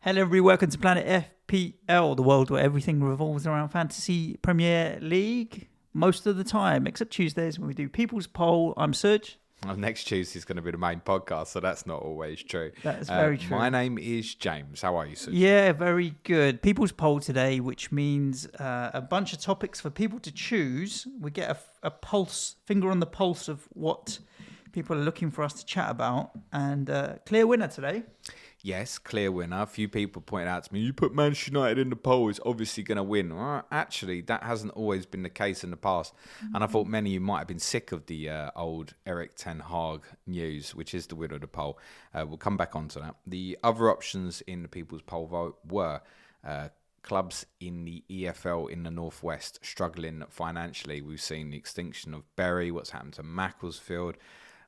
Hello, everybody. Welcome to Planet FPL, the world where everything revolves around Fantasy Premier League most of the time, except Tuesdays when we do People's Poll. I'm Serge. Well, next Tuesday is going to be the main podcast, so that's not always true. That's very true. My name is James. How are you, Serge? Yeah, very good. People's Poll today, which means a bunch of topics for people to choose. We get a pulse, finger on the pulse of what people are looking for us to chat about, and clear winner today. Yes, clear winner. A few people pointed out to me, you put Manchester United in the poll, it's obviously going to win. Well, actually, that hasn't always been the case in the past. And I thought many of you might have been sick of the old Erik Ten Hag news, which is the winner of the poll. We'll come back onto that. The other options in the people's poll vote were clubs in the EFL in the Northwest struggling financially. We've seen the extinction of Bury, what's happened to Macclesfield,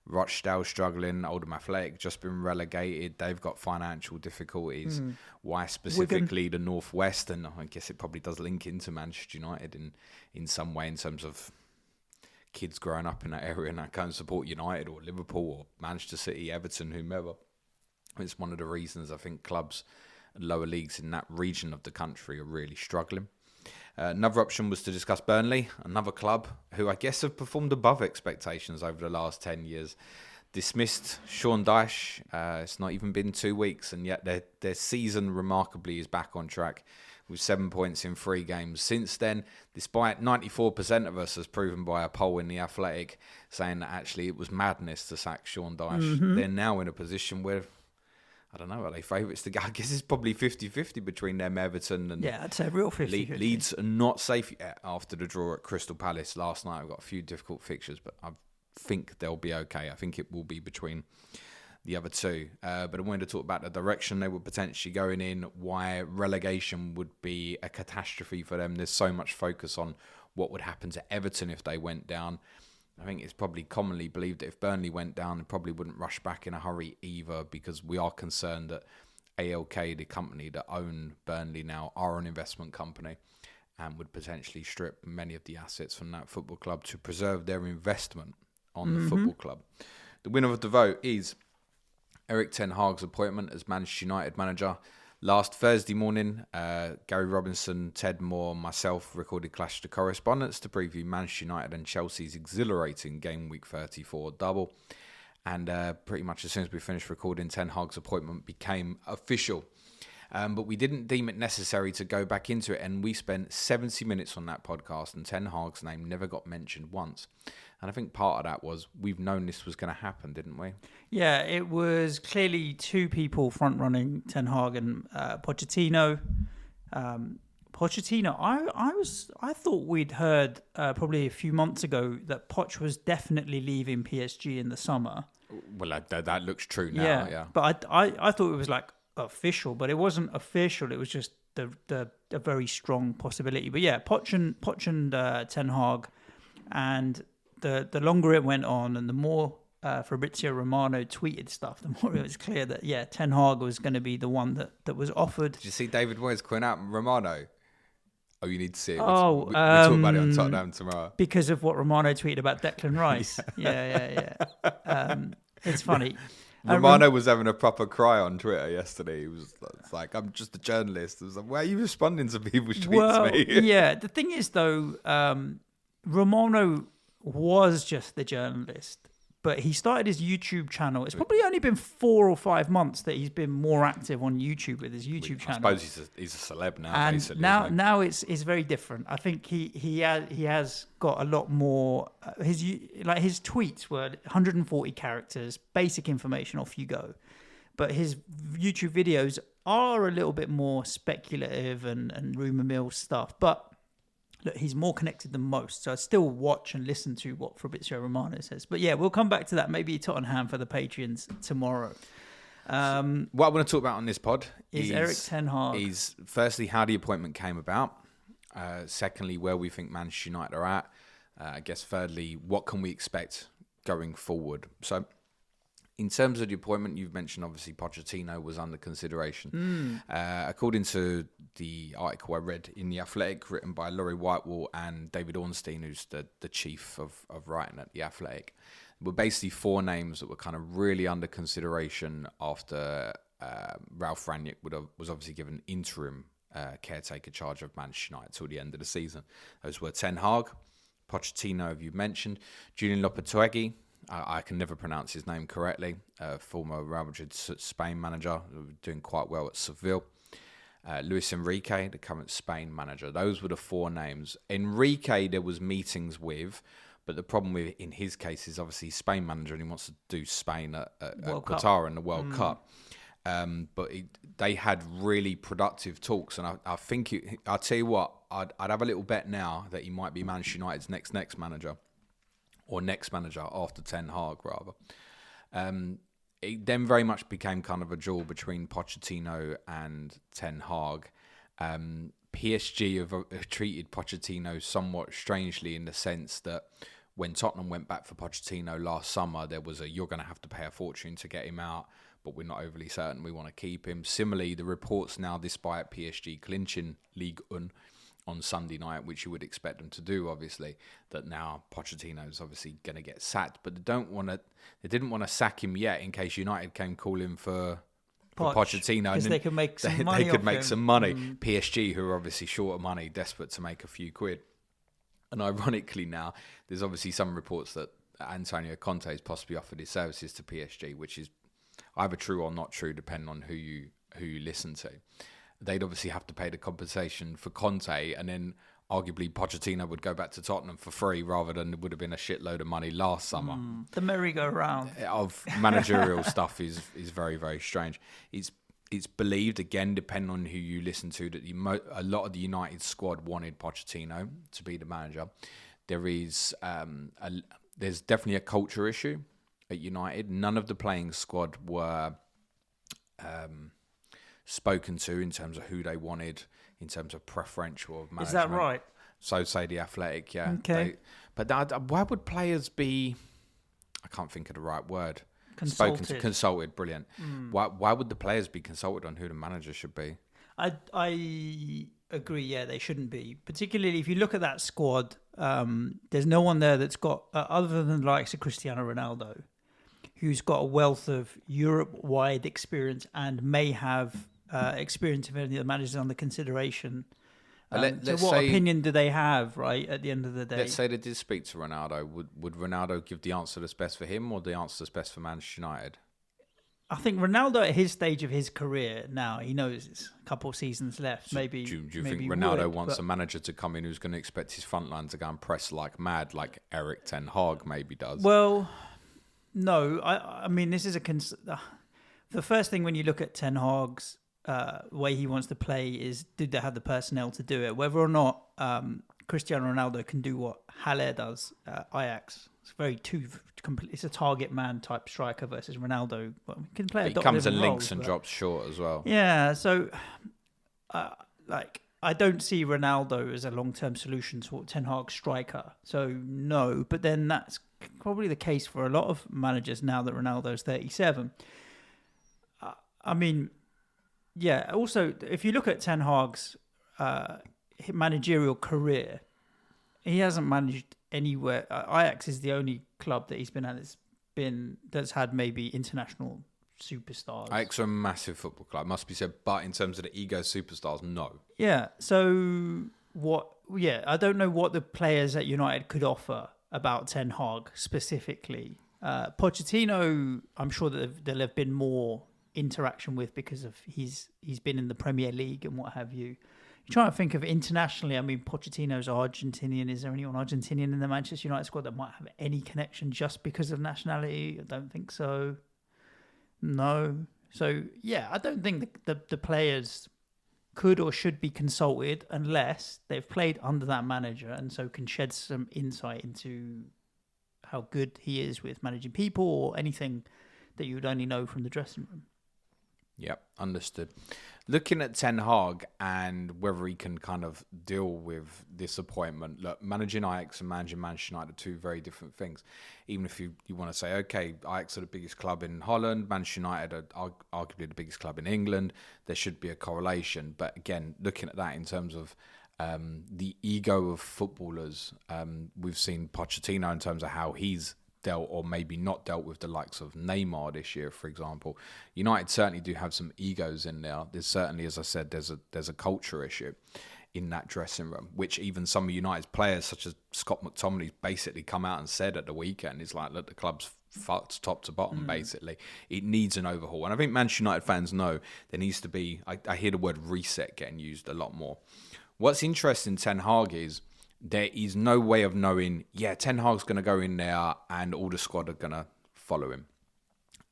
Rochdale struggling, Oldham Athletic just been relegated. They've got financial difficulties. Why specifically the Northwest? And I guess it probably does link into Manchester United in some way in terms of kids growing up in that area and that go and support United or Liverpool or Manchester City, Everton, whomever. It's one of the reasons I think clubs and lower leagues in that region of the country are really struggling. Another option was to discuss Burnley, another club who I guess have performed above expectations over the last 10 years. Dismissed Sean Dyche. It's not even been 2 weeks, and yet their season remarkably is back on track with 7 points in 3 games since then, despite 94% of us, as proven by a poll in The Athletic, saying that actually it was madness to sack Sean Dyche. They're now in a position where, I don't know, are they favourites to go? I guess it's probably 50-50 between them, Everton, and yeah, I'd say real 50-50. Leeds are not safe yet after the draw at Crystal Palace last night. I've got a few difficult fixtures, but I think they'll be okay. I think it will be between the other two. But I wanted to talk about the direction they were potentially going in, why relegation would be a catastrophe for them. There's so much focus on what would happen to Everton if they went down. I think it's probably commonly believed that if Burnley went down, they probably wouldn't rush back in a hurry either, because we are concerned that ALK, the company that own Burnley now, are an investment company and would potentially strip many of the assets from that football club to preserve their investment on the football club. The winner of the vote is Erik Ten Hag's appointment as Manchester United manager. Last Thursday morning, Gary Robinson, Ted Moore, myself recorded Clash of the Correspondents to preview Manchester United and Chelsea's exhilarating Game Week 34 double. And pretty much as soon as we finished recording, Ten Hag's appointment became official. But we didn't deem it necessary to go back into it, and we spent 70 minutes on that podcast, and Ten Hag's name never got mentioned once. And I think part of that was we've known this was going to happen, didn't we? Yeah, it was clearly two people front-running Ten Hag and Pochettino. Pochettino, I thought we'd heard probably a few months ago that Poch was definitely leaving PSG in the summer. Well, that looks true now, yeah. But I thought it was like official, but it wasn't official. It was just a very strong possibility. But yeah, Poch and Ten Hag, and the longer it went on and the more Fabrizio Romano tweeted stuff, the more it was clear that, yeah, Ten Hag was going to be the one that was offered. Did you see David Moyes calling out Romano? Oh, you need to see it. We'll talk about it on Tottenham tomorrow. Because of what Romano tweeted about Declan Rice. Yeah. It's funny. Romano was having a proper cry on Twitter yesterday. He was like, I'm just a journalist. I was like, why are you responding to people's tweets, mate? Yeah, the thing is, though, Romano was just the journalist, but he started his YouTube channel. It's probably only been 4 or 5 months that he's been more active on YouTube with his YouTube channel. I suppose he's a celeb now. And basically, now it's very different. I think he has got a lot more. His tweets were 140 characters, basic information, off you go. But his YouTube videos are a little bit more speculative and rumor mill stuff. But look, he's more connected than most, so I still watch and listen to what Fabrizio Romano says. But yeah, we'll come back to that, maybe Tottenham for the Patreons tomorrow. What I want to talk about on this pod is Erik Ten Hag. Is firstly how the appointment came about. Secondly, where we think Manchester United are at. I guess thirdly, what can we expect going forward? So, in terms of the appointment, you've mentioned obviously Pochettino was under consideration. According to the article I read in The Athletic, written by Laurie Whitewall and David Ornstein, who's the chief of writing at The Athletic, were basically 4 names that were kind of really under consideration after Ralph Rangnick was obviously given interim caretaker charge of Manchester United till the end of the season. Those were Ten Hag, Pochettino, you've mentioned, Julian Lopetegui. I can never pronounce his name correctly. Former Real Madrid Spain manager, doing quite well at Seville. Luis Enrique, the current Spain manager. Those were the 4 names. Enrique, there was meetings with, but the problem with in his case is obviously he's Spain manager and he wants to do Spain at Qatar in the World Cup. But they had really productive talks, and I think I'll tell you what, I'd have a little bet now that he might be Manchester United's next manager, or next manager after Ten Hag rather. It then very much became kind of a duel between Pochettino and Ten Hag. PSG have treated Pochettino somewhat strangely in the sense that when Tottenham went back for Pochettino last summer, there was you're going to have to pay a fortune to get him out, but we're not overly certain we want to keep him. Similarly, the reports now, despite PSG clinching Ligue 1 on Sunday night, which you would expect them to do, obviously, that now Pochettino is obviously going to get sacked, but they didn't want to sack him yet in case United came calling for Pochettino, because they could make some money. They could make some money. PSG, who are obviously short of money, desperate to make a few quid. And ironically, now there's obviously some reports that Antonio Conte has possibly offered his services to PSG, which is either true or not true, depending on who you listen to. They'd obviously have to pay the compensation for Conte, and then arguably Pochettino would go back to Tottenham for free rather than it would have been a shitload of money last summer. The merry-go-round of managerial stuff is very, very strange. It's believed, again, depending on who you listen to, that a lot of the United squad wanted Pochettino to be the manager. There's definitely a culture issue at United. None of the playing squad were spoken to in terms of who they wanted, in terms of preferential of management. Is that right? So say The Athletic, yeah. Okay. Why would players be, I can't think of the right word, consulted, brilliant. Why would the players be consulted on who the manager should be? I agree, yeah, they shouldn't be. Particularly if you look at that squad, there's no one there that's got, other than the likes of Cristiano Ronaldo, who's got a wealth of Europe-wide experience and may have experience of any of the managers under consideration. So what opinion do they have, right, at the end of the day? Let's say they did speak to Ronaldo. Would Ronaldo give the answer that's best for him or the answer that's best for Manchester United? I think Ronaldo, at his stage of his career now, he knows it's a couple of seasons left. Do you think Ronaldo wants a manager to come in who's going to expect his front line to go and press like mad, like Erik Ten Hag maybe does? Well, no. I mean, this is the first thing when you look at Ten Hag's way he wants to play is, did they have the personnel to do it? Whether or not Cristiano Ronaldo can do what Haller does at Ajax. It's a target man type striker versus Ronaldo. Well, he can play. He comes and links and drops short as well. Yeah, so I don't see Ronaldo as a long-term solution to Ten Hag's striker. So no, but then that's probably the case for a lot of managers now that Ronaldo's 37. I mean, yeah. Also, if you look at Ten Hag's managerial career, he hasn't managed anywhere. Ajax is the only club that he's been at that's had maybe international superstars. Ajax are a massive football club, must be said, but in terms of the ego superstars, no. Yeah. So what? Yeah, I don't know what the players at United could offer about Ten Hag specifically. Pochettino, I'm sure that there'll have been more interaction with because of he's been in the Premier League and what have you. You're trying to think of internationally. I mean, Pochettino's Argentinian. Is there anyone Argentinian in the Manchester United squad that might have any connection just because of nationality? I don't think so. No. So, yeah, I don't think the players could or should be consulted unless they've played under that manager and so can shed some insight into how good he is with managing people or anything that you would only know from the dressing room. Yep, understood. Looking at Ten Hag and whether he can kind of deal with this appointment. Look, managing Ajax and managing Manchester United are two very different things. Even if you want to say, okay, Ajax are the biggest club in Holland, Manchester United are arguably the biggest club in England, there should be a correlation. But again, looking at that in terms of the ego of footballers, we've seen Pochettino in terms of how he's dealt or maybe not dealt with the likes of Neymar this year, for example. United certainly do have some egos in there. There's certainly, as I said, there's a culture issue in that dressing room, which even some of United's players, such as Scott McTominay, basically come out and said at the weekend. It's like, look, the club's fucked top to bottom, basically. It needs an overhaul. And I think Manchester United fans know there needs to be, I hear the word reset getting used a lot more. What's interesting, Ten Hag, is there is no way of knowing, Ten Hag's going to go in there and all the squad are going to follow him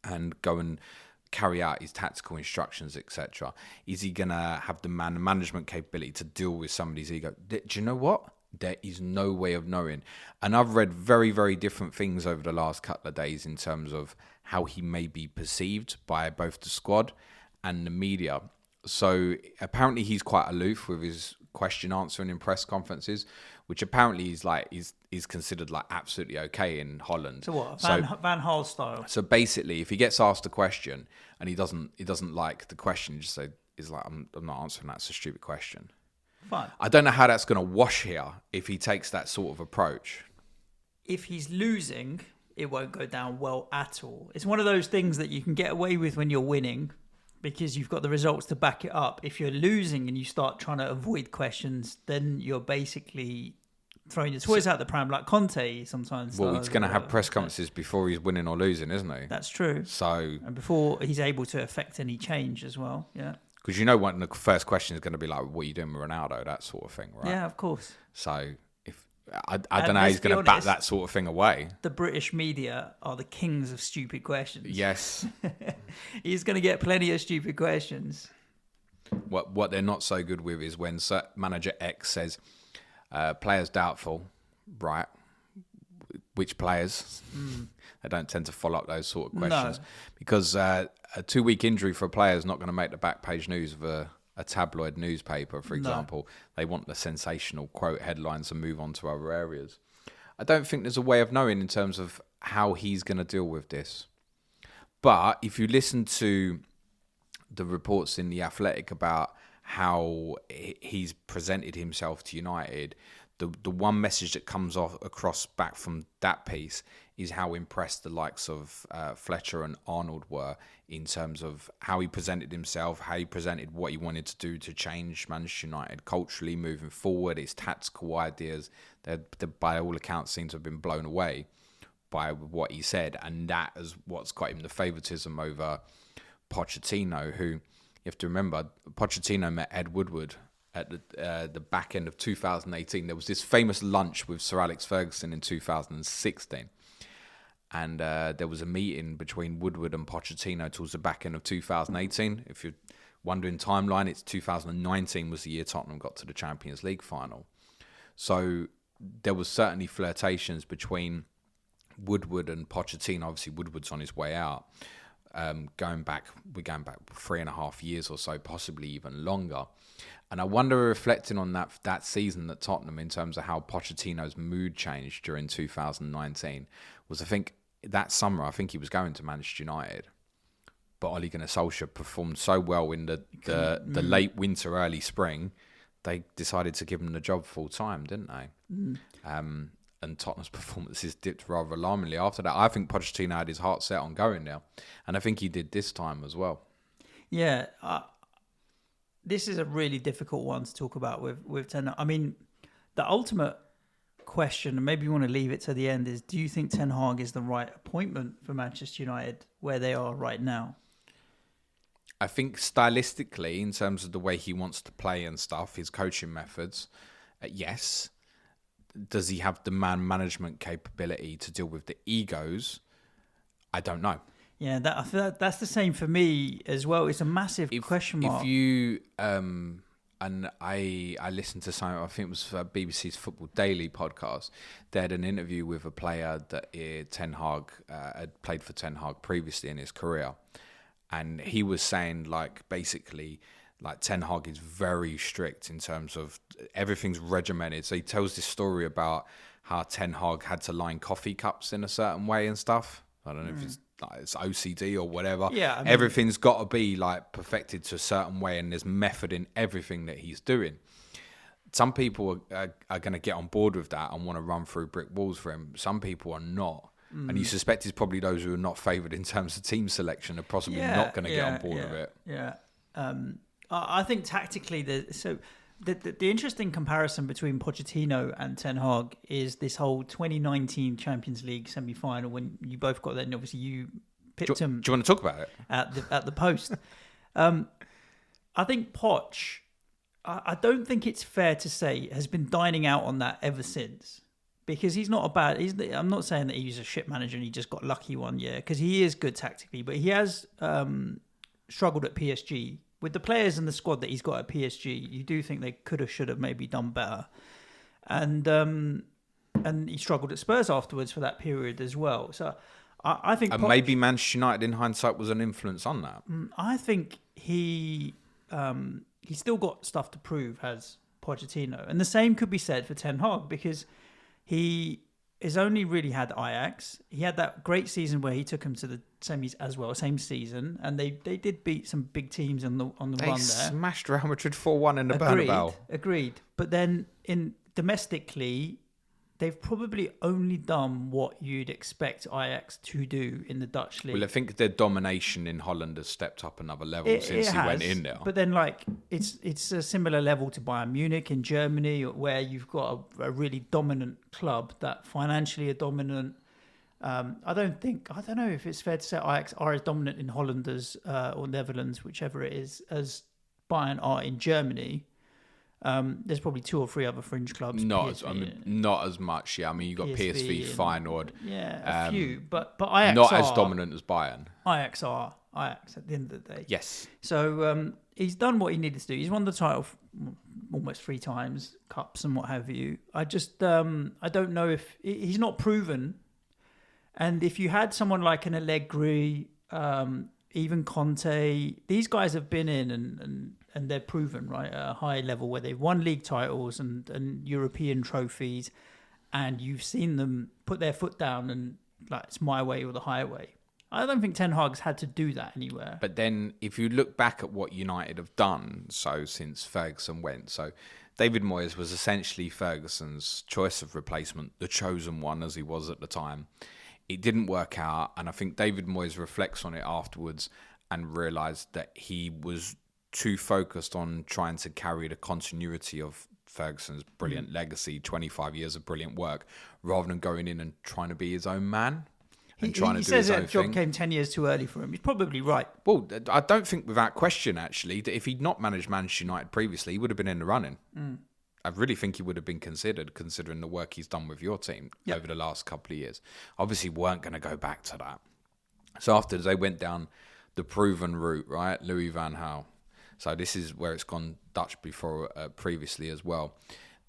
and go and carry out his tactical instructions, etc. Is he going to have the management capability to deal with somebody's ego? Do you know what? There is no way of knowing. And I've read very, very different things over the last couple of days in terms of how he may be perceived by both the squad and the media. So apparently he's quite aloof with his question answering in press conferences, which apparently is considered like absolutely okay in Holland. So what, Van Gaal style? So basically, if he gets asked a question and he doesn't like the question, just say, he's like, I'm not answering that. It's a stupid question. Fine. I don't know how that's going to wash here if he takes that sort of approach. If he's losing, it won't go down well at all. It's one of those things that you can get away with when you're winning because you've got the results to back it up. If you're losing and you start trying to avoid questions, then you're basically throwing your toys out the pram, like Conte sometimes. Well, he's going to have press conferences before he's winning or losing, isn't he? That's true. And before he's able to affect any change as well, yeah. Because you know what the first question is going to be like, what are you doing with Ronaldo? That sort of thing, right? Yeah, of course. So if I don't know how he's going to back that sort of thing away. The British media are the kings of stupid questions. Yes. He's going to get plenty of stupid questions. What they're not so good with is when manager X says, players doubtful, right? Which players? They don't tend to follow up those sort of questions. No. Because a 2-week injury for a player is not going to make the back page news of a tabloid newspaper, for example. No. They want the sensational quote headlines and move on to other areas. I don't think there's a way of knowing in terms of how he's going to deal with this. But if you listen to the reports in The Athletic about how he's presented himself to United, the one message that comes across back from that piece is how impressed the likes of Fletcher and Arnold were in terms of how he presented himself, how he presented what he wanted to do to change Manchester United culturally moving forward, his tactical ideas. They by all accounts, seem to have been blown away by what he said, and that is what's got him the favouritism over Pochettino, who, you have to remember, Pochettino met Ed Woodward at the back end of 2018. There was this famous lunch with Sir Alex Ferguson in 2016. And there was a meeting between Woodward and Pochettino towards the back end of 2018. If you're wondering timeline, it's 2019 was the year Tottenham got to the Champions League final. So there was certainly flirtations between Woodward and Pochettino. Obviously, Woodward's on his way out. We're going back 3.5 years or so, possibly even longer. And I wonder, reflecting on that season at Tottenham in terms of how Pochettino's mood changed during 2019, was I think that summer, I think he was going to Manchester United. But Ole Gunnar Solskjaer performed so well in the late winter, early spring, they decided to give him the job full time, didn't they? And Tottenham's performances dipped rather alarmingly after that. I think Pochettino had his heart set on going there. And I think he did this time as well. Yeah, this is a really difficult one to talk about with Ten Hag. I mean, the ultimate question, and maybe you want to leave it to the end, is do you think Ten Hag is the right appointment for Manchester United where they are right now? I think stylistically, in terms of the way he wants to play and stuff, his coaching methods, yes. Does he have the management capability to deal with the egos? I don't know. Yeah, I feel that's the same for me as well. It's a massive question mark. If you and I listened to some, I think it was BBC's Football Daily podcast. They had an interview with a player that Ten Hag had played for Ten Hag previously in his career, and he was saying basically Ten Hag is very strict in terms of everything's regimented. So he tells this story about how Ten Hag had to line coffee cups in a certain way and stuff. I don't know if it's OCD or whatever. Yeah, I mean, everything's got to be perfected to a certain way, and there's method in everything that he's doing. Some people are going to get on board with that and want to run through brick walls for him. Some people are not. And you suspect it's probably those who are not favoured in terms of team selection are possibly not going to get on board with it. Yeah. I think tactically, the interesting comparison between Pochettino and Ten Hag is this whole 2019 Champions League semi-final when you both got there, and obviously you picked him. Do you want to talk about it? At the post. I think Poch, I don't think it's fair to say, has been dining out on that ever since. Because he's not a bad... I'm not saying that he's a shit manager and he just got lucky one year, because he is good tactically, but he has struggled at PSG. With the players and the squad that he's got at PSG, you do think they could have, should have maybe done better. And he struggled at Spurs afterwards for that period as well. So I think... And maybe Manchester United, in hindsight, was an influence on that. I think he's still got stuff to prove, has Pochettino. And the same could be said for Ten Hag, because... he has only really had Ajax. He had that great season where he took him to the semis as well, same season, and they did beat some big teams on the run there. They smashed Real Madrid 4-1 in the Bernabeu. Agreed. But then domestically, they've probably only done what you'd expect Ajax to do in the Dutch league. Well, I think their domination in Holland has stepped up another level since he went in there. But then, it's a similar level to Bayern Munich in Germany, where you've got a really dominant club that financially are dominant. I don't know if it's fair to say Ajax are as dominant in Holland as or Netherlands, whichever it is, as Bayern are in Germany. There's probably 2 or 3 other fringe clubs. Not as much. Yeah, I mean you got PSV, Feyenoord. Yeah, a few, but Ajax not as dominant as Bayern. Ajax at the end of the day. Yes. So he's done what he needed to do. He's won the title almost 3 times, cups and what have you. I just I don't know if he's not proven. And if you had someone like an Allegri, even Conte, these guys have been in and they're proven, right, at a high level where they've won league titles and European trophies, and you've seen them put their foot down and it's my way or the highway. I don't think Ten Hag's had to do that anywhere. But then if you look back at what United have done since Ferguson went, so David Moyes was essentially Ferguson's choice of replacement, the chosen one as he was at the time. It didn't work out, and I think David Moyes reflects on it afterwards and realised that he was too focused on trying to carry the continuity of Ferguson's brilliant legacy, 25 years of brilliant work, rather than going in and trying to be his own man and trying to do his own thing. He says that job came 10 years too early for him. He's probably right. Well, I don't think without question, actually, that if he'd not managed Manchester United previously, he would have been in the running. I really think he would have been considered, considering the work he's done with your team over the last couple of years. Obviously, weren't going to go back to that. So after they went down the proven route, right, Louis van Gaal. So this is where it's gone Dutch before previously as well.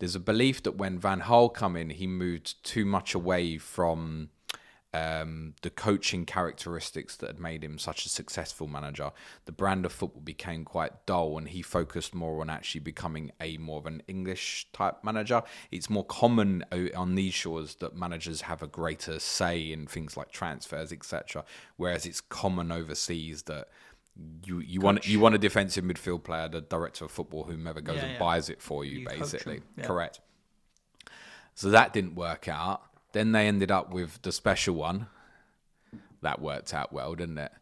There's a belief that when Van Gaal come in, he moved too much away from the coaching characteristics that had made him such a successful manager. The brand of football became quite dull, and he focused more on actually becoming more of an English type manager. It's more common on these shores that managers have a greater say in things like transfers, etc. Whereas it's common overseas that you want a defensive midfield player, the director of football, whomever goes and buys it for you basically. Correct. So that didn't work out. Then they ended up with the special one. That worked out well, didn't it?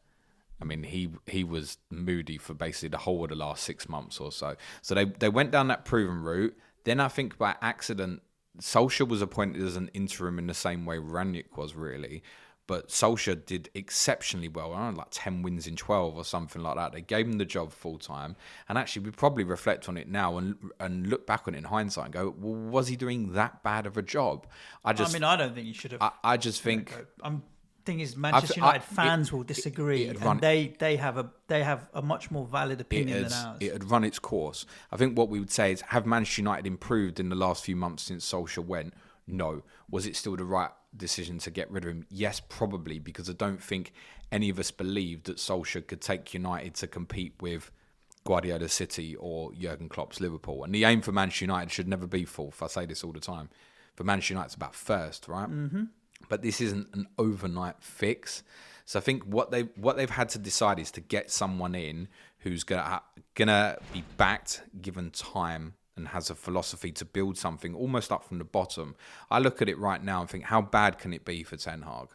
I mean, he was moody for basically the whole of the last 6 months or so. So they went down that proven route. Then I think by accident, Solskjaer was appointed as an interim in the same way Rangnick was, really. But Solskjaer did exceptionally well. I don't know, like 10 wins in 12 or something like that. They gave him the job full time. And actually, we probably reflect on it now and look back on it in hindsight and go, well, was he doing that bad of a job? I don't think he should have. I just think... Thing is, Manchester United fans will disagree, and they have a much more valid opinion than ours. It had run its course. I think what we would say is, have Manchester United improved in the last few months since Solskjaer went? No. Was it still the right decision to get rid of him? Yes, probably, because I don't think any of us believed that Solskjaer could take United to compete with Guardiola City or Jurgen Klopp's Liverpool. And the aim for Manchester United should never be fourth. I say this all the time. For Manchester United, it's about first, right? Mm-hmm. But this isn't an overnight fix. So I think what they've had to decide is to get someone in who's gonna be backed, given time, and has a philosophy to build something almost up from the bottom. I look at it right now and think, how bad can it be for Ten Hag?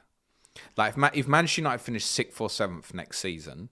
Like if Manchester United finish 6th or 7th next season,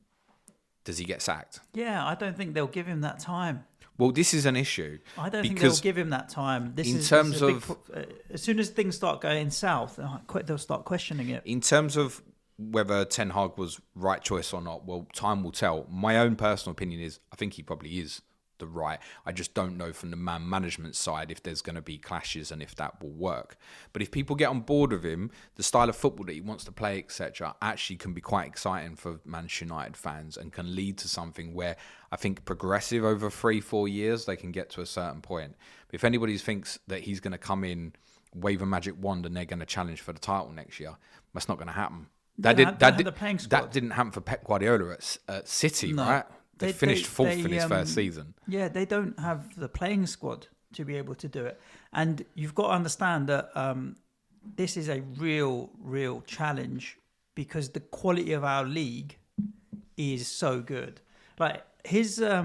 does he get sacked? Yeah, I don't think they'll give him that time. Well, this is an issue. I don't think they'll give him that time. As soon as things start going south, they'll start questioning it. In terms of whether Ten Hag was right choice or not, well, time will tell. My own personal opinion is I think he probably is the right. I just don't know from the man management side if there's going to be clashes and if that will work. But if people get on board with him, the style of football that he wants to play, etc., actually can be quite exciting for Manchester United fans and can lead to something where I think progressive over 3-4 years, they can get to a certain point. But if anybody thinks that he's going to come in, wave a magic wand and they're going to challenge for the title next year, that's not going to happen. That didn't happen for Pep Guardiola at City, right? They finished fourth in his first season. Yeah, they don't have the playing squad to be able to do it. And you've got to understand that this is a real challenge because the quality of our league is so good. Like his, I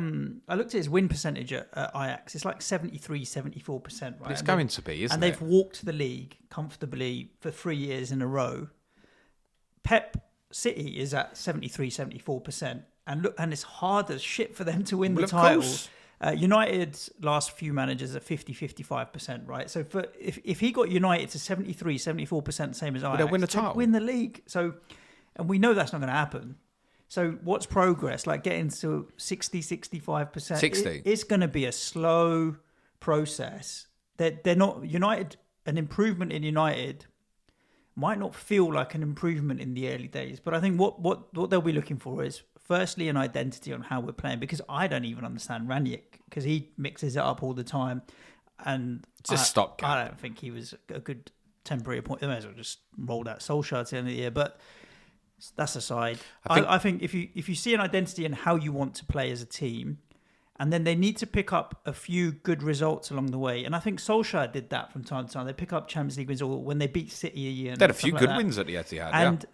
looked at his win percentage at Ajax. It's like 73-74%, right? It's going to be, isn't it? And they've walked the league comfortably for 3 years in a row. Pep City is at 73-74%. And look, and it's hard as shit for them to win the title. United's last few managers are 50-55%, right? So if he got United to 73-74%, same as Ajax, they'll win the title, win the league. So, and we know that's not going to happen. So what's progress? Like getting to 60-65%. 60. It's going to be a slow process. They're not United. An improvement in United might not feel like an improvement in the early days, but I think what they'll be looking for is firstly an identity on how we're playing, because I don't even understand Ranić because he mixes it up all the time, and just stopgap. I don't think he was a good temporary appointment. They may as well just roll that Solskjaer at the end of the year, but that's aside. I think if you see an identity in how you want to play as a team, and then they need to pick up a few good results along the way. And I think Solskjaer did that from time to time. They pick up Champions League wins, or when they beat City a year. They had a few good wins at the Etihad,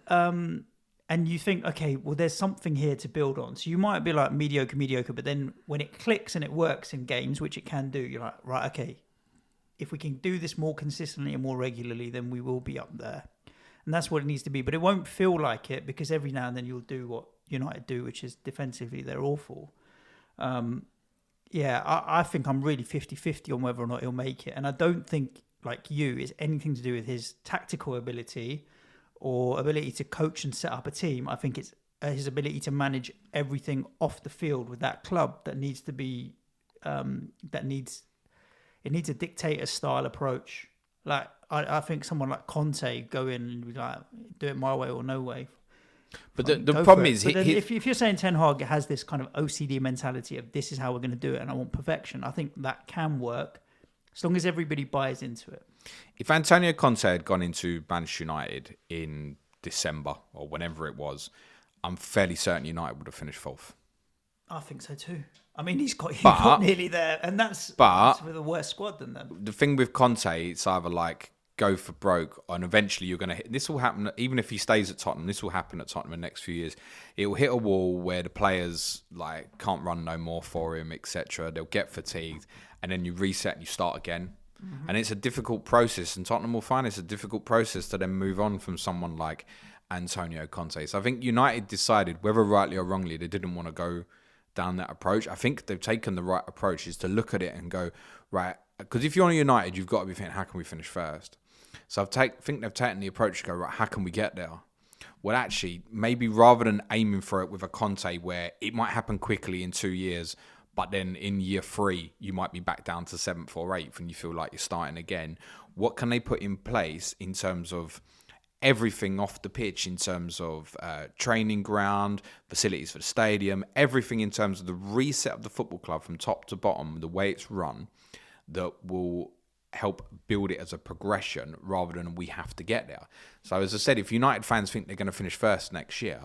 and you think, okay, well, there's something here to build on. So you might be like mediocre, but then when it clicks and it works in games, which it can do, you're like, right, okay, if we can do this more consistently and more regularly, then we will be up there. And that's what it needs to be. But it won't feel like it because every now and then you'll do what United do, which is defensively, they're awful. I think I'm really 50-50 on whether or not he'll make it. And I don't think, like you, it's anything to do with his tactical ability or ability to coach and set up a team. I think it's his ability to manage everything off the field with that club that needs to be, it needs a dictator style approach. Like, I think someone like Conte go in and be like, do it my way or no way. But the problem is, if you're saying Ten Hag has this kind of OCD mentality of this is how we're going to do it and I want perfection, I think that can work as long as everybody buys into it. If Antonio Conte had gone into Manchester United in December or whenever it was, I'm fairly certain United would have finished fourth. I think so too. I mean, he's got nearly there, and that's with a worse squad than them. The thing with Conte, it's either like go for broke, and eventually you're going to hit. This will happen, even if he stays at Tottenham. This will happen at Tottenham in the next few years. It will hit a wall where the players like can't run no more for him, etc. They'll get fatigued, and then you reset and you start again. Mm-hmm. And it's a difficult process, and Tottenham will find it's a difficult process to then move on from someone like Antonio Conte. So I think United decided, whether rightly or wrongly, they didn't want to go down that approach. I think they've taken the right approach, is to look at it and go, right, because if you're on United, you've got to be thinking, how can we finish first? So I think they've taken the approach to go, right, how can we get there? Well, actually, maybe rather than aiming for it with a Conte where it might happen quickly in 2 years, but then in year 3, you might be back down to 7th or 8th and you feel like you're starting again. What can they put in place in terms of everything off the pitch, in terms of training ground, facilities for the stadium, everything in terms of the reset of the football club from top to bottom, the way it's run, that will help build it as a progression rather than we have to get there. So as I said, if United fans think they're going to finish first next year,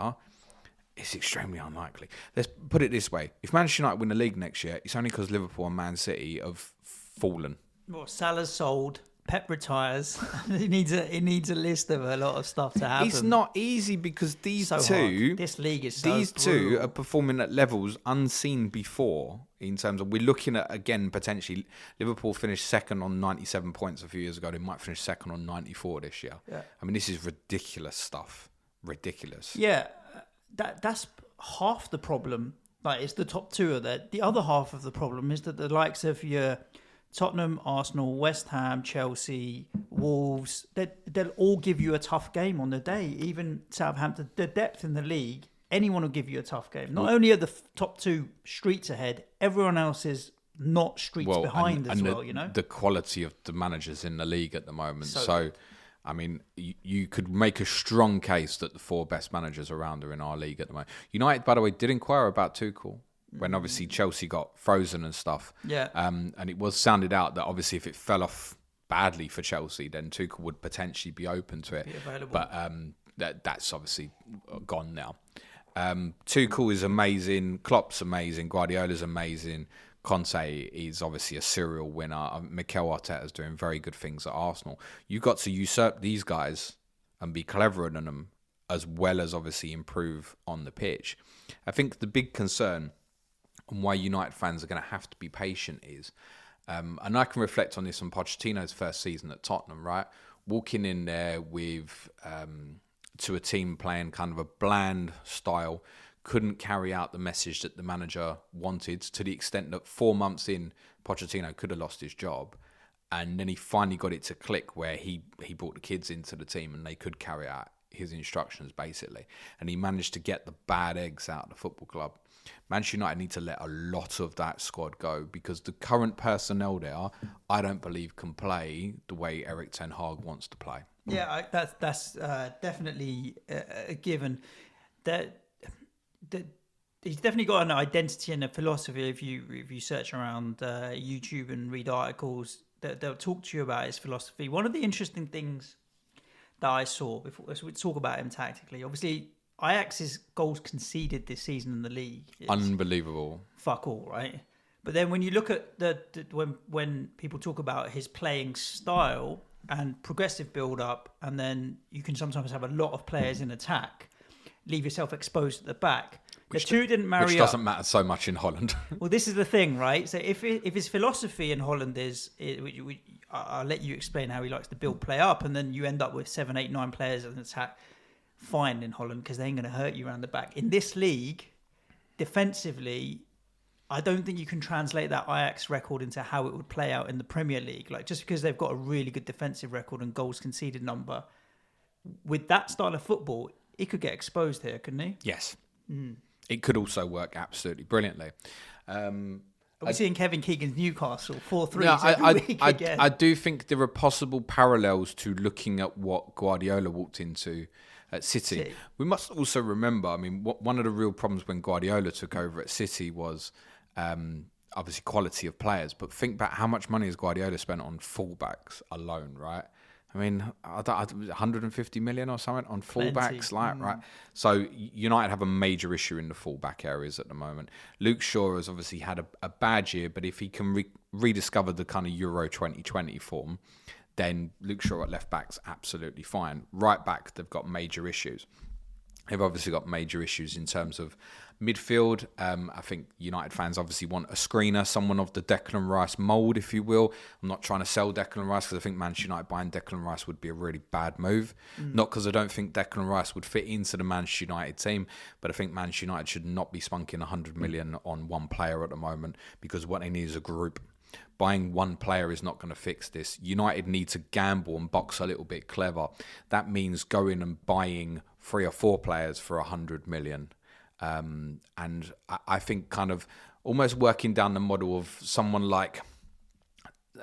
it's extremely unlikely. Let's put it this way. If Manchester United win the league next year, it's only because Liverpool and Man City have fallen. Well, Salah's sold. Pep retires. He needs a list of a lot of stuff to happen. It's not easy because these So two, hard. This league is so these two brutal. are performing at levels unseen before. In terms of, we're looking at, again, potentially Liverpool finished second on 97 points a few years ago. They might finish second on 94 this year. Yeah. I mean, this is ridiculous stuff. Ridiculous. Yeah, that's half the problem. Like, it's the top two are there. The other half of the problem is that the likes of your Tottenham, Arsenal, West Ham, Chelsea, Wolves, they'll all give you a tough game on the day. Even Southampton, the depth in the league, anyone will give you a tough game. Not only are the top two streets ahead, everyone else is not streets behind as well, you know? The quality of the managers in the league at the moment. So I mean, you could make a strong case that the four best managers around are in our league at the moment. United, by the way, did inquire about Tuchel when obviously Chelsea got frozen and stuff. Yeah. And it was sounded out that obviously if it fell off badly for Chelsea, then Tuchel would potentially be open to it. Be available. But that's obviously gone now. Tuchel is amazing. Klopp's amazing. Guardiola's amazing. Conte is obviously a serial winner. Mikel Arteta's doing very good things at Arsenal. You've got to usurp these guys and be cleverer than them, as well as obviously improve on the pitch. I think the big concern and why United fans are going to have to be patient is, and I can reflect on this on Pochettino's first season at Tottenham, right? Walking in there with to a team playing kind of a bland style, couldn't carry out the message that the manager wanted, to the extent that 4 months in, Pochettino could have lost his job. And then he finally got it to click where he brought the kids into the team and they could carry out his instructions, basically. And he managed to get the bad eggs out of the football club. Manchester United need to let a lot of that squad go, because the current personnel there, I don't believe, can play the way Erik Ten Hag wants to play. Yeah, that's definitely a given. That he's definitely got an identity and a philosophy. If you search around YouTube and read articles, they'll talk to you about his philosophy. One of the interesting things that I saw, as we talk about him tactically, obviously Ajax's goals conceded this season in the league, Unbelievable. Fuck all, right? But then when you look at when people talk about his playing style and progressive build up, and then you can sometimes have a lot of players in attack, leave yourself exposed at the back. The two didn't marry up. Which doesn't matter so much in Holland. Well, this is the thing, right? So if his philosophy in Holland is, I'll let you explain how he likes to build play up, and then you end up with 7, 8, 9 players in attack. Fine in Holland, because they ain't going to hurt you around the back. In this league, defensively, I don't think you can translate that Ajax record into how it would play out in the Premier League. Like, just because they've got a really good defensive record and goals conceded number, with that style of football, he could get exposed here, couldn't he? Yes. It could also work absolutely brilliantly. Are we seeing Kevin Keegan's Newcastle 4-3 every week again? I do think there are possible parallels to looking at what Guardiola walked into at City. We must also remember, I mean, one of the real problems when Guardiola took over at City was obviously quality of players. But think back, how much money has Guardiola spent on fullbacks alone, right? I mean, 150 million or something on fullbacks, right? So United have a major issue in the fullback areas at the moment. Luke Shaw has obviously had a bad year, but if he can rediscover the kind of Euro 2020 form, then Luke Shaw at left back's absolutely fine. Right back, they've got major issues. They've obviously got major issues in terms of midfield. I think United fans obviously want a screener, someone of the Declan Rice mould, if you will. I'm not trying to sell Declan Rice, because I think Manchester United buying Declan Rice would be a really bad move. Not because I don't think Declan Rice would fit into the Manchester United team, but I think Manchester United should not be spunking 100 million on one player at the moment, because what they need is a group. Buying one player is not going to fix this. United need to gamble and box a little bit clever. That means going and buying 3 or 4 players for 100 million. And I think kind of almost working down the model of someone like,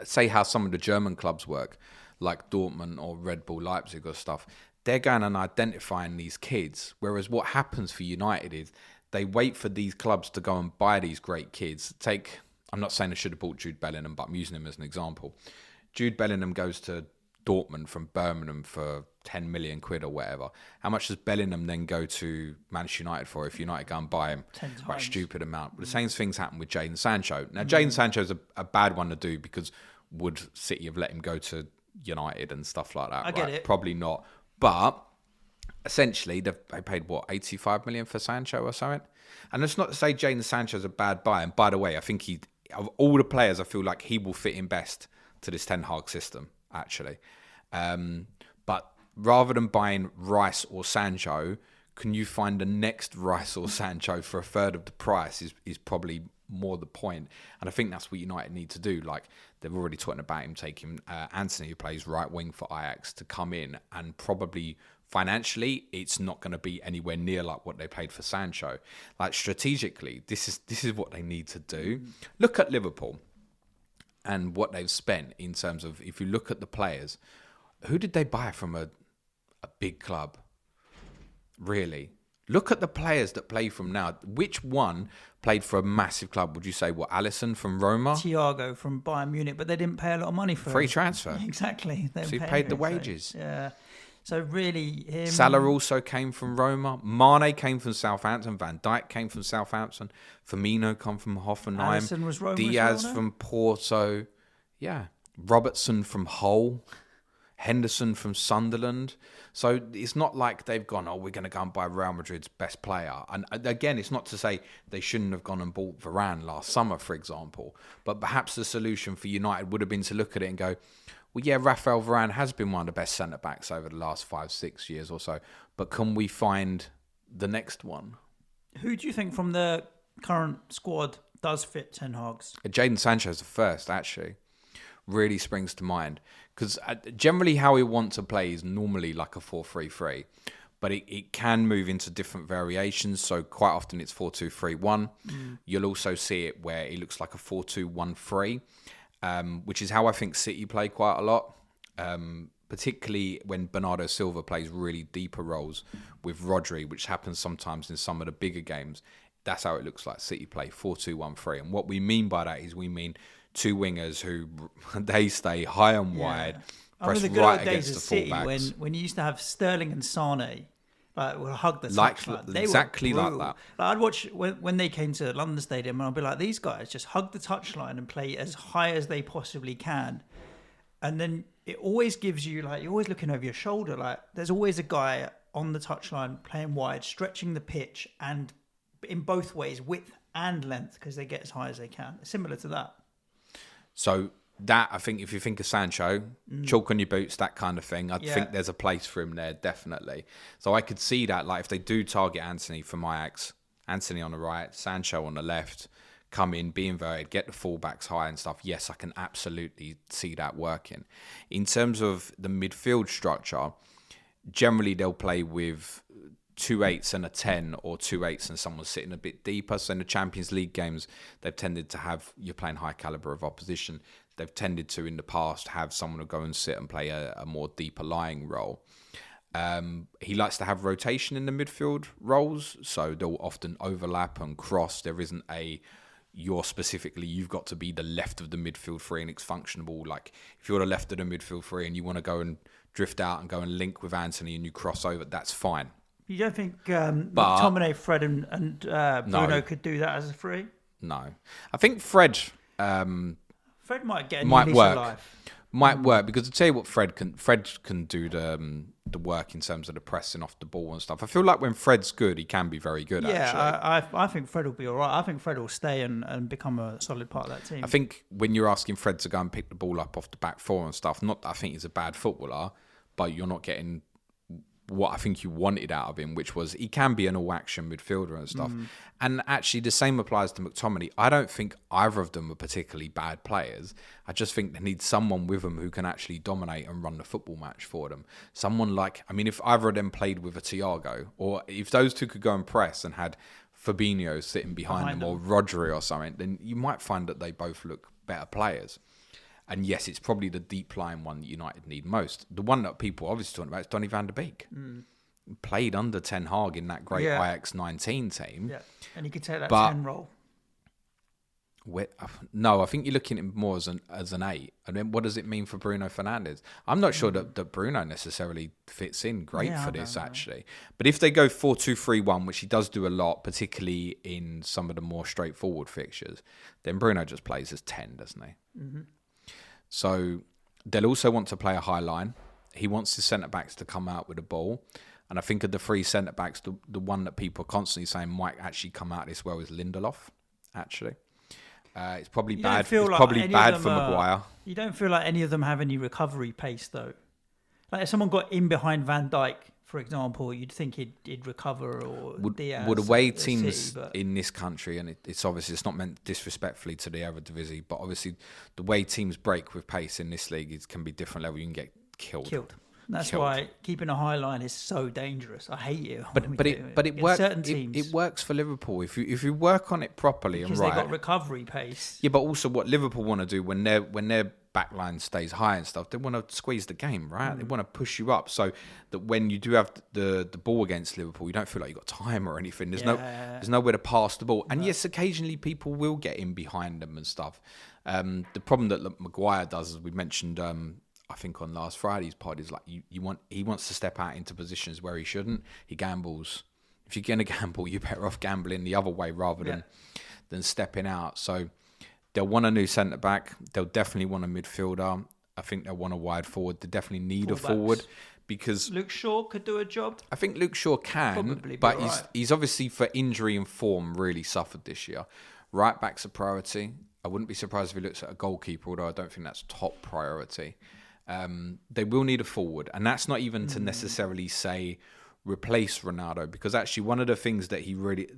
say how some of the German clubs work, like Dortmund or Red Bull Leipzig or stuff. They're going and identifying these kids. Whereas what happens for United is they wait for these clubs to go and buy these great kids. I'm not saying they should have bought Jude Bellingham, but I'm using him as an example. Jude Bellingham goes to Dortmund from Birmingham for 10 million quid or whatever. How much does Bellingham then go to Manchester United for if United go and buy him? 10 times. Quite a stupid amount. But the same things happen with Jadon Sancho. Now, Jadon Sancho's a bad one to do, because would City have let him go to United and stuff like that. I get it. Probably not. But essentially, they paid, 85 million for Sancho or something? And it's not to say Jadon Sancho's a bad buy. And by the way, I think of all the players, I feel like he will fit in best to this Ten Hag system, actually. But rather than buying Rice or Sancho, can you find the next Rice or Sancho for a third of the price is probably more the point. And I think that's what United need to do. Like, they're already talking about him taking Anthony, who plays right wing for Ajax, to come in, and probably financially it's not going to be anywhere near like what they paid for Sancho. Like, strategically, this is what they need to do. Look at Liverpool and what they've spent in terms of, if you look at the players, who did they buy from a big club? Really? Look at the players that play from now. Which one played for a massive club? Would you say, Alisson from Roma? Thiago from Bayern Munich, but they didn't pay a lot of money for free him. transfer. Exactly. So he paid the wages. So, yeah. So really, him... Salah also came from Roma. Mane came from Southampton. Van Dijk came from Southampton. Firmino come from Hoffenheim. Alisson was Roma Diaz as well, no? from Porto. Yeah. Robertson from Hull. Henderson from Sunderland. So it's not like they've gone, we're going to go and buy Real Madrid's best player. And again, it's not to say they shouldn't have gone and bought Varane last summer, for example. But perhaps the solution for United would have been to look at it and go, well, yeah, Rafael Varane has been one of the best centre-backs over the last 5-6 years or so. But can we find the next one? Who do you think from the current squad does fit Ten Hag's? Jadon Sancho's the first, actually. Really springs to mind. Because generally how he wants to play is normally like a 4-3-3. But it can move into different variations. So quite often it's 4-2-3-1. You'll also see it where it looks like a 4-2-1-3. Which is how I think City play quite a lot, particularly when Bernardo Silva plays really deeper roles with Rodri, which happens sometimes in some of the bigger games. That's how it looks like City play, 4-2-1-3. And what we mean by that is we mean two wingers who they stay high and wide, press the good right old days against of the City fullbacks. when you used to have Sterling and Sane. Like, we'll hug the touchline. They exactly were like brutal. that. Like, I'd watch when they came to London Stadium, and I'd be like, these guys just hug the touchline and play as high as they possibly can. And then it always gives you, like, you're always looking over your shoulder. Like, there's always a guy on the touchline playing wide, stretching the pitch, and in both ways, width and length, because they get as high as they can. Similar to that. So that, I think, if you think of Sancho, chalk on your boots, that kind of thing, I think there's a place for him there, definitely. So I could see that, like, if they do target Anthony from Ajax, Anthony on the right, Sancho on the left, come in, be inverted, get the fullbacks high and stuff, yes, I can absolutely see that working. In terms of the midfield structure, generally they'll play with 2 8s and a 10, or 2 8s and someone sitting a bit deeper. So in the Champions League games, they've tended to have, you're playing high caliber of opposition. They've tended to, in the past, have someone who go and sit and play a more deeper lying role. He likes to have rotation in the midfield roles, so they'll often overlap and cross. There isn't you've got to be the left of the midfield three and it's functional. Like, if you're the left of the midfield three and you want to go and drift out and go and link with Anthony and you cross over, that's fine. You don't think McTominay, Fred and Bruno could do that as a free? No. I think Fred might get a might lease work. of life. Might work, because I'll tell you what, Fred can do the work in terms of the pressing off the ball and stuff. I feel like when Fred's good, he can be very good, actually. I think Fred will be all right. I think Fred will stay and become a solid part of that team. I think when you're asking Fred to go and pick the ball up off the back four and stuff, not that I think he's a bad footballer, but you're not getting what I think you wanted out of him, which was he can be an all-action midfielder and stuff. And actually, the same applies to McTominay. I don't think either of them are particularly bad players. I just think they need someone with them who can actually dominate and run the football match for them. Someone like, I mean, if either of them played with a Thiago, or if those two could go and press and had Fabinho sitting behind them, or Rodri or something, then you might find that they both look better players. And yes, it's probably the deep line one that United need most. The one that people are obviously talking about is Donny van der Beek. Played under Ten Hag in that great Ajax 19 team. Yeah, and he could take that 10 role. No, I think you're looking at him more as an 8. And then what does it mean for Bruno Fernandez? I'm not sure that Bruno necessarily fits in great for this, actually. But if they go 4-2-3-1, which he does do a lot, particularly in some of the more straightforward fixtures, then Bruno just plays as 10, doesn't he? So They'll also want to play a high line. He wants his centre-backs to come out with the ball. And I think of the three centre-backs, the one that people are constantly saying might actually come out this well is Lindelof, actually. It's probably bad. It's probably bad for Maguire. You don't feel like any of them have any recovery pace, though. Like if someone got in behind Van Dijk, for example, you'd think he'd recover, or Diaz. Would away teams in this country, and it's obviously it's not meant disrespectfully to the Eredivisie, but obviously the way teams break with pace in this league can be different level. You can get killed. That's why keeping a high line is so dangerous. I hate it. But it works. Certain teams, it works for Liverpool if you work on it properly because and right. They got recovery pace. Yeah, but also what Liverpool want to do when their back line stays high and stuff, they want to squeeze the game, right? They want to push you up so that when you do have the ball against Liverpool, you don't feel like you've got time or anything. There's nowhere to pass the ball. And yes, occasionally people will get in behind them and stuff. The problem that Maguire does, as we mentioned, I think on last Friday's pod, is like he wants to step out into positions where he shouldn't. He gambles. If you're going to gamble, you're better off gambling the other way rather than stepping out. So they'll want a new centre back. They'll definitely want a midfielder. I think they'll want a wide forward. They definitely need a forward because Luke Shaw could do a job. I think Luke Shaw can, but he's obviously for injury and form really suffered this year. Right back's a priority. I wouldn't be surprised if he looks at a goalkeeper, although I don't think that's top priority. They will need a forward, and that's not even to necessarily say replace Ronaldo, because actually one of the things that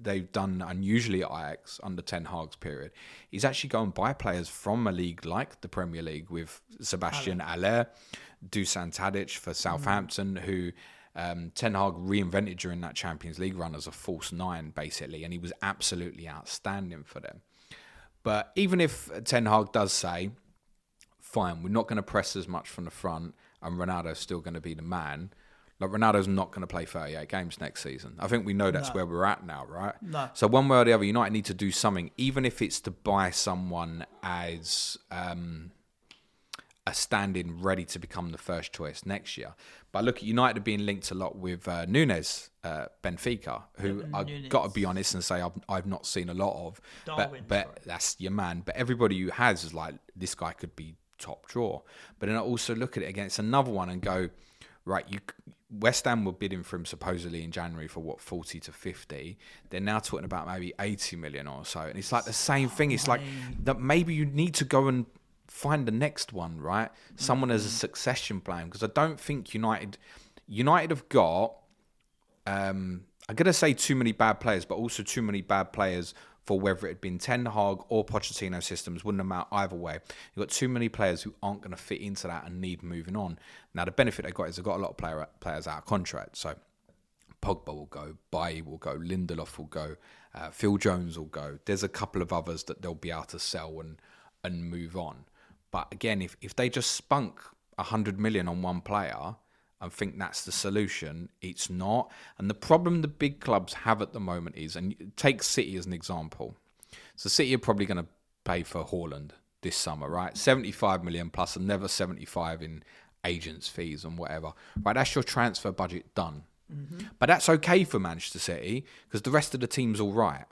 they've done unusually at Ajax under Ten Hag's period is actually go and buy players from a league like the Premier League with Sebastian Haller, Dusan Tadic for Southampton, who Ten Hag reinvented during that Champions League run as a false nine basically, and he was absolutely outstanding for them. But even if Ten Hag does say, fine, we're not going to press as much from the front and Ronaldo's still going to be the man, like Ronaldo's not going to play 38 games next season. I think we know that's where we're at now, right? No. So one way or the other, United need to do something, even if it's to buy someone as a stand-in ready to become the first choice next year. But look at United being linked a lot with Nunes, Benfica, who I've got to be honest and say I've not seen a lot of. But that's your man. But everybody who has is like, this guy could be top draw. But then I also look at it against another one and go, right, West Ham were bidding for him supposedly in January for 40 to 50. They're now talking about maybe 80 million or so. And it's like the same thing. It's like that maybe you need to go and find the next one, right? Someone as a succession plan. Because I don't think United have got, I'm going to say too many bad players, but also too many bad players for whether it had been Ten Hag or Pochettino systems, wouldn't amount either way. You've got too many players who aren't going to fit into that and need moving on. Now, the benefit they've got is they've got a lot of players out of contract. So Pogba will go, Bailly will go, Lindelof will go, Phil Jones will go. There's a couple of others that they'll be able to sell and move on. But again, if they just spunk 100 million on one player and think that's the solution, it's not. And the problem the big clubs have at the moment is, and take City as an example. So City are probably going to pay for Haaland this summer, right? 75 million plus another 75 in agents' fees and whatever. Right, that's your transfer budget done. Mm-hmm. But that's okay for Manchester City because the rest of the team's all right.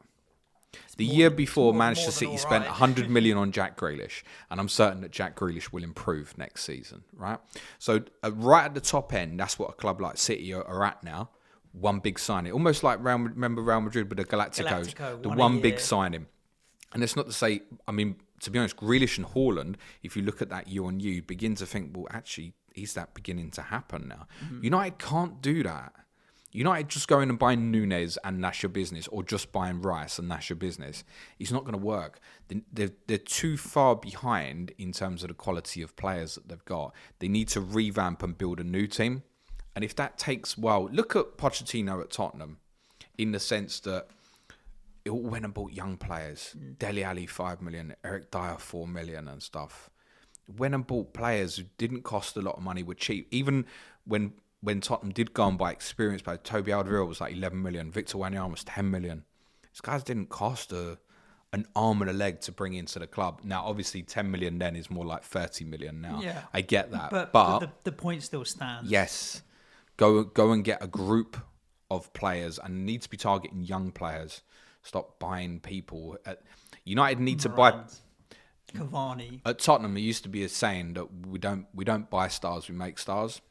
The year before, Manchester City spent 100 million on Jack Grealish, and I'm certain that Jack Grealish will improve next season, right? So right at the top end, that's what a club like City are at now. One big signing. Almost like remember Real Madrid with the Galacticos, the one big signing. And it's not to say, I mean, to be honest, Grealish and Haaland, if you look at that year on year, you begin to think, well, actually, is that beginning to happen now? Mm-hmm. United can't do that. United just going and buying Nunes and that's your business, or just buying Rice and that's your business. It's not going to work. They're too far behind in terms of the quality of players that they've got. They need to revamp and build a new team. And if that takes, well, look at Pochettino at Tottenham in the sense that it all went and bought young players. Dele Alli, 5 million, Eric Dyer, 4 million and stuff. Went and bought players who didn't cost a lot of money, were cheap. Even when Tottenham did go and buy experienced players, Toby Alderweireld was like 11 million, Victor Wanyama was 10 million. These guys didn't cost an arm and a leg to bring into the club. Now, obviously, 10 million then is more like 30 million now. Yeah. I get that. But the point still stands. Yes. Go and get a group of players and need to be targeting young players. Stop buying people. United need to buy... Cavani. At Tottenham, there used to be a saying that we don't buy stars, we make stars.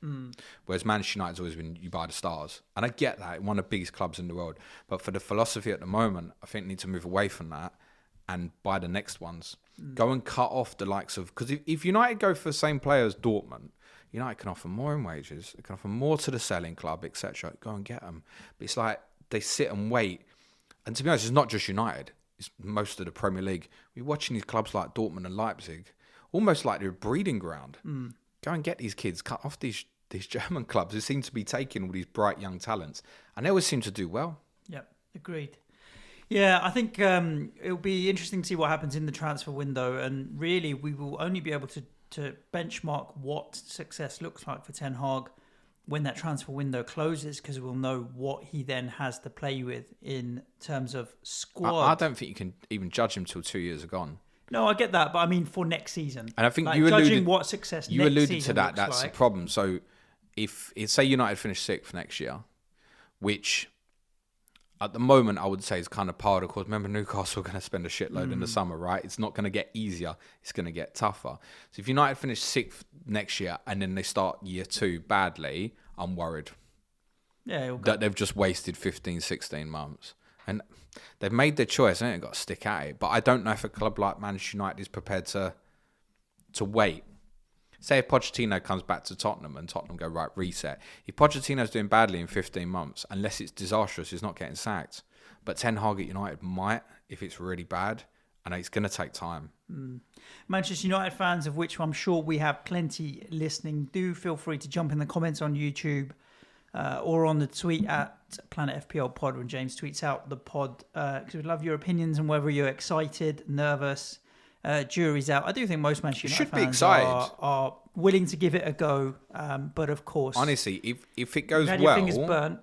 Whereas Manchester United's always been you buy the stars, and I get that, one of the biggest clubs in the world. But for the philosophy at the moment, I think we need to move away from that and buy the next ones. Go and cut off the likes of, because if United go for the same player as Dortmund, United can offer more in wages, they can offer more to the selling club, etc. Go and get them. But it's like they sit and wait. And to be honest, it's not just United. It's most of the Premier League. We're watching these clubs like Dortmund and Leipzig, almost like they're a breeding ground. Go and get these kids, cut off these German clubs who seem to be taking all these bright young talents. And they always seem to do well. Yep, agreed. Yeah, I think it'll be interesting to see what happens in the transfer window. And really, we will only be able to benchmark what success looks like for Ten Hag when that transfer window closes, because we'll know what he then has to play with in terms of squad. I don't think you can even judge him till 2 years are gone. No, I get that, but I mean for next season. And I think like you judging what success you next alluded season to that. looks That's like. the problem. So if say United finish 6th next year, which at the moment I would say is kind of par of the course. Remember, Newcastle are going to spend a shitload in the summer, right? It's not going to get easier. It's going to get tougher. So if United finish 6th next year and then they start year 2 badly, I'm worried. Yeah, that they've just wasted 15, 16 months. And they've made their choice. They ain't got to stick at it. But I don't know if a club like Manchester United is prepared to wait. Say if Pochettino comes back to Tottenham and Tottenham go, right, reset. If Pochettino's doing badly in 15 months, unless it's disastrous, he's not getting sacked. But Ten Hag at United might if it's really bad. And it's going to take time. Manchester United fans, of which I'm sure we have plenty listening, do feel free to jump in the comments on YouTube or on the tweet at Planet FPL Pod when James tweets out the pod, because we'd love your opinions on whether you're excited, nervous, jury's out. I do think most Manchester United fans are willing to give it a go, but of course, honestly, if it goes your fingers burnt.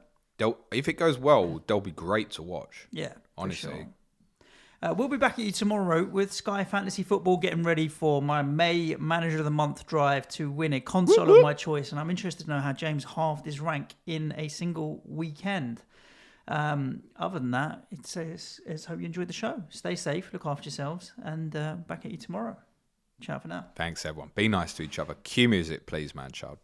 If it goes well, they'll be great to watch. Yeah, honestly. sure. We'll be back at you tomorrow with Sky Fantasy Football, getting ready for my May Manager of the Month drive to win a console of my choice. And I'm interested to know how James halved his rank in a single weekend. Other than that, it's hope you enjoyed the show. Stay safe, look after yourselves, and back at you tomorrow. Ciao for now. Thanks, everyone. Be nice to each other. Cue music, please, man, child.